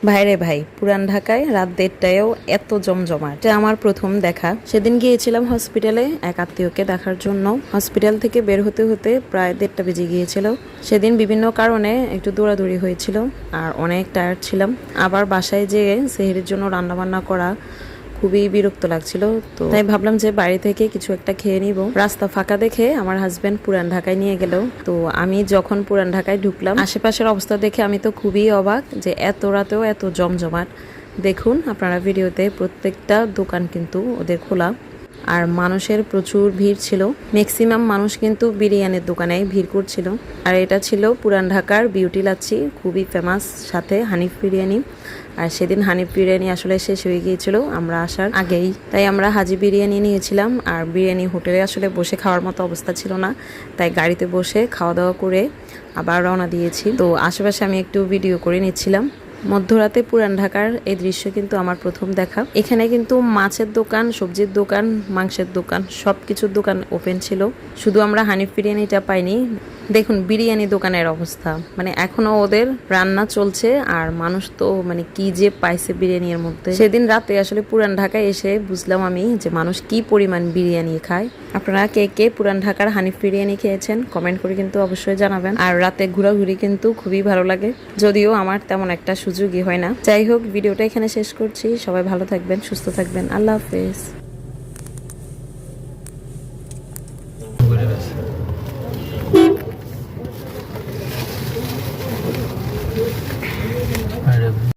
ভাইরে ভাই, পুরান ঢাকায় রাত 1:30টায়ও এত জমজমাট, এটা আমার প্রথম দেখা। সেদিন গিয়েছিলাম হসপিটালে এক আত্মীয়কে দেখার জন্য। হসপিটাল থেকে বের হতে হতে প্রায় 1:30টা বেজে গিয়েছিল। সেদিন বিভিন্ন কারণে একটু দৌড়াদৌড়ি হয়েছিল আর অনেক টায়ার্ড ছিলাম। আবার বাসায় যেয়ে সেহরির জন্য রান্নাবান্না করা খুবই বিরক্ত লাগছিল, তো তাই ভাবলাম যে বাড়ি থেকে কিছু একটা খেয়ে নিব। রাস্তা ফাঁকা দেখে আমার হাজবেন্ড পুরান ঢাকায় নিয়ে গেল। তো আমি যখন পুরান ঢাকায় ঢুকলাম, আশেপাশের অবস্থা দেখে আমি তো খুবই অবাক যে এত রাতেও এত জমজমাট। দেখুন আপনারা ভিডিওতে, প্রত্যেকটা দোকান কিন্তু ওদের খোলা আর মানুষের প্রচুর ভিড় ছিল। ম্যাক্সিমাম মানুষ কিন্তু বিরিয়ানির দোকানে ভিড় করছিল। আর এটা ছিল পুরান ঢাকার বিউটি লাচ্ছি, খুবই ফেমাস, সাথে হানিফ বিরিয়ানি। আর সেদিন হানিফ বিরিয়ানি আসলে শেষ হয়ে গিয়েছিল আমরা আসার আগেই, তাই আমরা হাজি বিরিয়ানি নিয়েছিলাম। আর বিরিয়ানি হোটেলে আসলে বসে খাওয়ার মতো অবস্থা ছিল না, তাই গাড়িতে বসে খাওয়া দাওয়া করে আবার রওনা দিয়েছি। তো আশেপাশে আমি একটু ভিডিও করে নিচ্ছিলাম। মধ্যরাতে পুরান ঢাকার এই দৃশ্য কিন্তু আমার প্রথম দেখা। এখানে কিন্তু মাছের দোকান, সবজির দোকান, মাংসের দোকান, সবকিছুর দোকান ওপেন ছিল। শুধু আমরা হানিফ বিরিয়ানিটা পাইনি। দেখুন বিরিয়ানি দোকানের অবস্থা, মানে এখনো ওদের রান্না চলছে। আর মানুষ তো মানে কি যে পাইছে বিরিয়ানির মধ্যে। সেদিন রাতে আসলে পুরান ঢাকায় এসে বুঝলাম আমি যে মানুষ কি পরিমাণ বিরিয়ানি খায়। আপনারা কে কে পুরান ঢাকার হানিফ বিরিয়ানি খেয়েছেন কমেন্ট করে কিন্তু অবশ্যই জানাবেন। আর রাতে ঘোরাঘুরি কিন্তু খুবই ভালো লাগে, যদিও আমার তেমন একটা সুযোগই হয় না। যাই হোক, ভিডিওটা এখানে শেষ করছি। সবাই ভালো থাকবেন, সুস্থ থাকবেন। আল্লাহ হাফেজ।